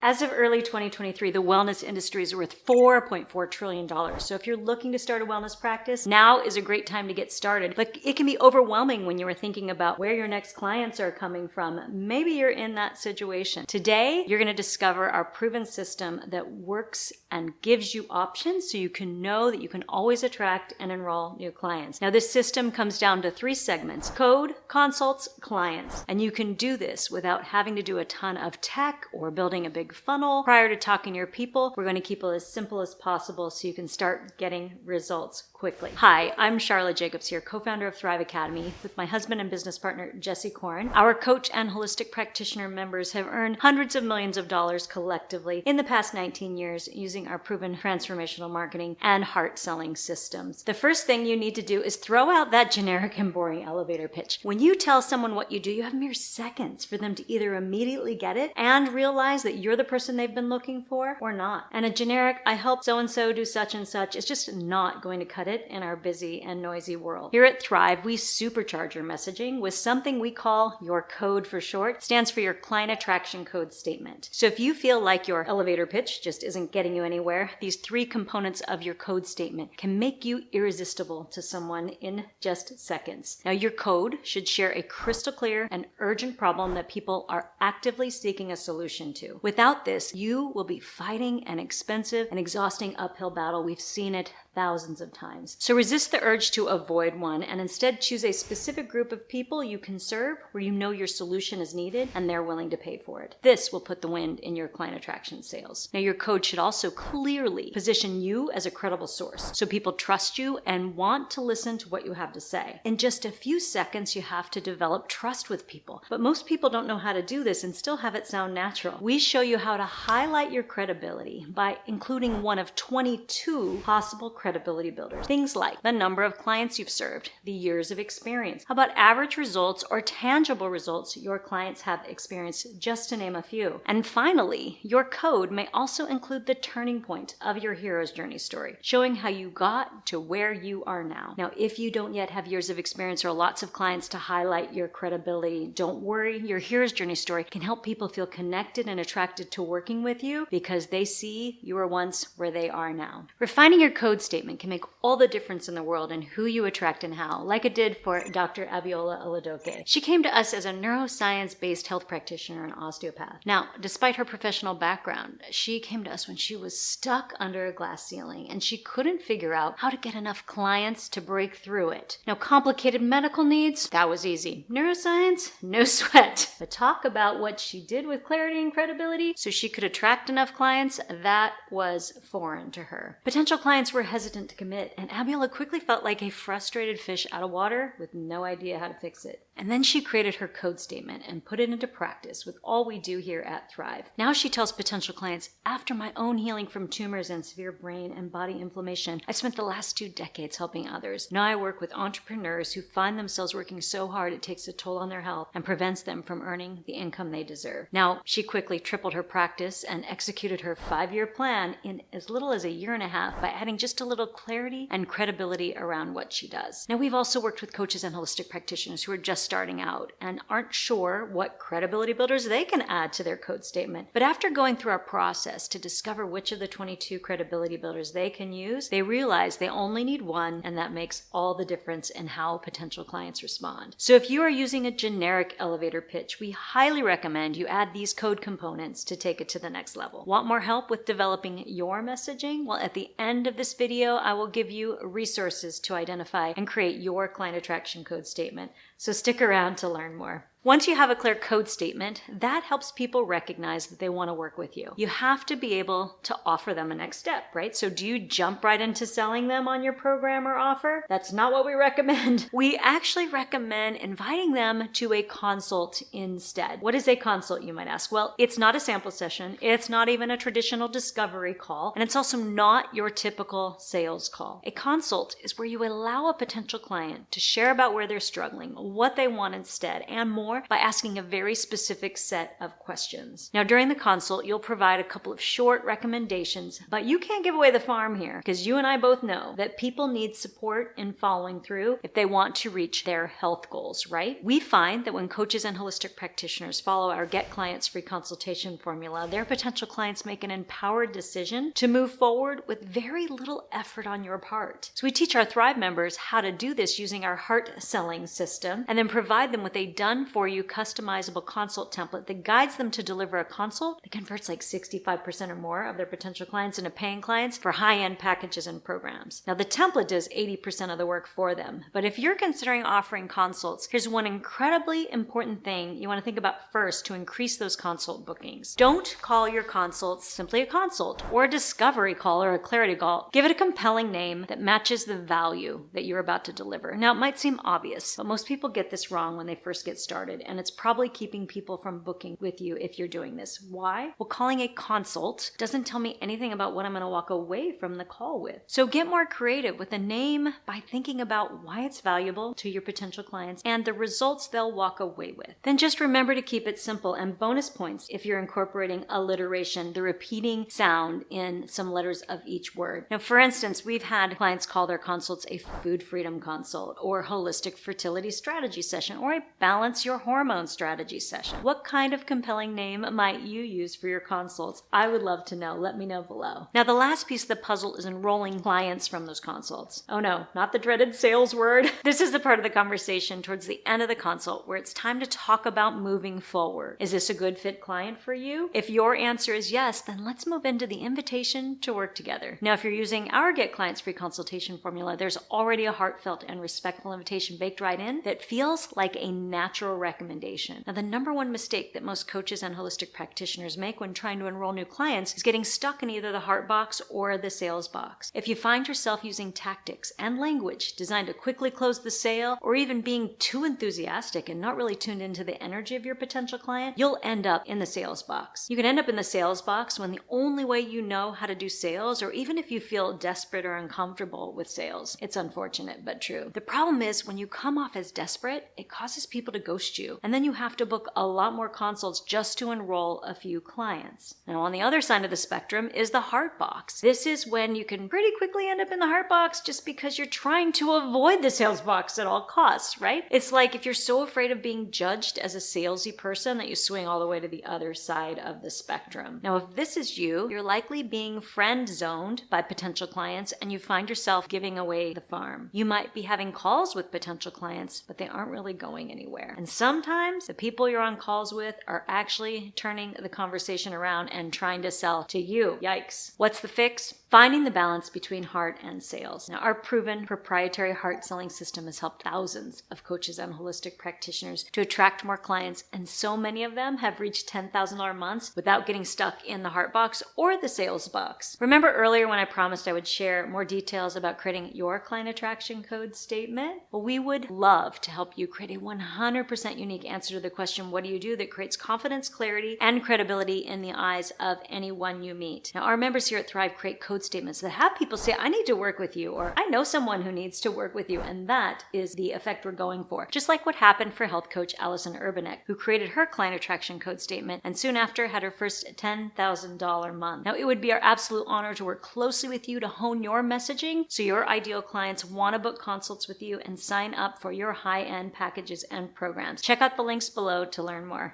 As of early 2023, the wellness industry is worth $4.4 trillion. So if you're looking to start a wellness practice, now is a great time to get started. But it can be overwhelming when you are thinking about where your next clients are coming from. Maybe you're in that situation. Today, you're going to discover our proven system that works and gives you options so you can know that you can always attract and enroll new clients. Now, this system comes down to 3 segments: code, consults, clients. And you can do this without having to do a ton of tech or building a big funnel prior to talking to your people. We're going to keep it as simple as possible so you can start getting results quickly. Hi, I'm Charlotte Jacobs here, co-founder of Thrive Academy with my husband and business partner, Jesse Korn. Our coach and holistic practitioner members have earned hundreds of millions of dollars collectively in the past 19 years using our proven transformational marketing and heart selling systems. The first thing you need to do is throw out that generic and boring elevator pitch. When you tell someone what you do, you have mere seconds for them to either immediately get it and realize that you're the person they've been looking for or not. And a generic, I help so-and-so do such and such, is just not going to cut it in our busy and noisy world. Here at Thrive, we supercharge your messaging with something we call your code for short. It stands for your client attraction code statement. So if you feel like your elevator pitch just isn't getting you anywhere, these 3 components of your code statement can make you irresistible to someone in just seconds. Now, your code should share a crystal clear and urgent problem that people are actively seeking a solution to. Without this, you will be fighting an expensive and exhausting uphill battle. We've seen it thousands of times. So resist the urge to avoid one and instead choose a specific group of people you can serve where you know your solution is needed and they're willing to pay for it. This will put the wind in your client attraction sales. Now, your code should also clearly position you as a credible source so people trust you and want to listen to what you have to say. In just a few seconds, you have to develop trust with people. But most people don't know how to do this and still have it sound natural. We show you how to highlight your credibility by including one of 22 possible credibility builders. Things like the number of clients you've served, the years of experience, how about average results or tangible results your clients have experienced, just to name a few. And finally, your code may also include the turning point of your hero's journey story, showing how you got to where you are now. Now, if you don't yet have years of experience or lots of clients to highlight your credibility, don't worry. Your hero's journey story can help people feel connected and attracted to working with you because they see you were once where they are now. Refining your code statement can make all the difference in the world in who you attract and how, like it did for Dr. Abiola Oladoke. She came to us as a neuroscience-based health practitioner and osteopath. Now, despite her professional background, she came to us when she was stuck under a glass ceiling and she couldn't figure out how to get enough clients to break through it. Now, complicated medical needs, that was easy. Neuroscience, no sweat. But talk about what she did with clarity and credibility so she could attract enough clients, that was foreign to her. Potential clients were hesitant to commit, and Abiola quickly felt like a frustrated fish out of water with no idea how to fix it. And then she created her code statement and put it into practice with all we do here at Thrive. Now she tells potential clients, after my own healing from tumors and severe brain and body inflammation, I spent the last 2 decades helping others. Now I work with entrepreneurs who find themselves working so hard it takes a toll on their health and prevents them from earning the income they deserve. Now, she quickly tripled her practice and executed her 5-year plan in as little as a year and a half by adding just a little clarity and credibility around what she does. Now, we've also worked with coaches and holistic practitioners who are just starting out and aren't sure what credibility builders they can add to their code statement. But after going through our process to discover which of the 22 credibility builders they can use, they realize they only need one, and that makes all the difference in how potential clients respond. So if you are using a generic elevator pitch, we highly recommend you add these code components to take it to the next level. Want more help with developing your messaging? Well, at the end of this video, I will give you resources to identify and create your client attraction code statement. So stick around to learn more. Once you have a clear code statement, that helps people recognize that they want to work with you. You have to be able to offer them a next step, right? So do you jump right into selling them on your program or offer? That's not what we recommend. We actually recommend inviting them to a consult instead. What is a consult, you might ask? Well, it's not a sample session. It's not even a traditional discovery call. And it's also not your typical sales call. A consult is where you allow a potential client to share about where they're struggling, what they want instead, and more more by asking a very specific set of questions. Now, during the consult, you'll provide a couple of short recommendations, but you can't give away the farm here because you and I both know that people need support in following through if they want to reach their health goals, right? We find that when coaches and holistic practitioners follow our Get Clients Free consultation formula, their potential clients make an empowered decision to move forward with very little effort on your part. So we teach our Thrive members how to do this using our heart selling system and then provide them with a done-for-you customizable consult template that guides them to deliver a consult that converts like 65% or more of their potential clients into paying clients for high-end packages and programs. Now, the template does 80% of the work for them, but if you're considering offering consults, here's one incredibly important thing you want to think about first to increase those consult bookings. Don't call your consults simply a consult or a discovery call or a clarity call. Give it a compelling name that matches the value that you're about to deliver. Now, it might seem obvious, but most people get this wrong when they first get started, and it's probably keeping people from booking with you if you're doing this. Why? Well, calling a consult doesn't tell me anything about what I'm going to walk away from the call with. So get more creative with a name by thinking about why it's valuable to your potential clients and the results they'll walk away with. Then just remember to keep it simple, and bonus points if you're incorporating alliteration, the repeating sound in some letters of each word. Now, for instance, we've had clients call their consults a food freedom consult or holistic fertility strategy session or a balance your hormone strategy session. What kind of compelling name might you use for your consults? I would love to know. Let me know below. Now, the last piece of the puzzle is enrolling clients from those consults. Oh no, not the dreaded sales word. This is the part of the conversation towards the end of the consult where it's time to talk about moving forward. Is this a good fit client for you? If your answer is yes, then let's move into the invitation to work together. Now, if you're using our Get Clients Free consultation formula, there's already a heartfelt and respectful invitation baked right in that feels like a natural recommendation. Now, the number one mistake that most coaches and holistic practitioners make when trying to enroll new clients is getting stuck in either the heart box or the sales box. If you find yourself using tactics and language designed to quickly close the sale, or even being too enthusiastic and not really tuned into the energy of your potential client, you'll end up in the sales box. You can end up in the sales box when the only way you know how to do sales, or even if you feel desperate or uncomfortable with sales. It's unfortunate, but true. The problem is when you come off as desperate, it causes people to ghost you, and then you have to book a lot more consults just to enroll a few clients. Now, on the other side of the spectrum is the heart box. This is when you can pretty quickly end up in the heart box just because you're trying to avoid the sales box at all costs, right? It's like if you're so afraid of being judged as a salesy person that you swing all the way to the other side of the spectrum. Now, if this is you, you're likely being friend zoned by potential clients and you find yourself giving away the farm. You might be having calls with potential clients, but they aren't really going anywhere. And sometimes the people you're on calls with are actually turning the conversation around and trying to sell to you. Yikes. What's the fix? Finding the balance between heart and sales. Now, our proven proprietary heart selling system has helped thousands of coaches and holistic practitioners to attract more clients, and so many of them have reached $10,000 months without getting stuck in the heart box or the sales box. Remember earlier when I promised I would share more details about creating your client attraction code statement? Well, we would love to help you create a 100% unique answer to the question, what do you do, that creates confidence, clarity, and credibility in the eyes of anyone you meet. Now, our members here at Thrive create code statements that have people say, I need to work with you, or I know someone who needs to work with you, and that is the effect we're going for. Just like what happened for health coach Allison Urbanek, who created her client attraction code statement and soon after had her first $10,000 month. Now, it would be our absolute honor to work closely with you to hone your messaging so your ideal clients want to book consults with you and sign up for your high-end packages and programs. Check out the links below to learn more.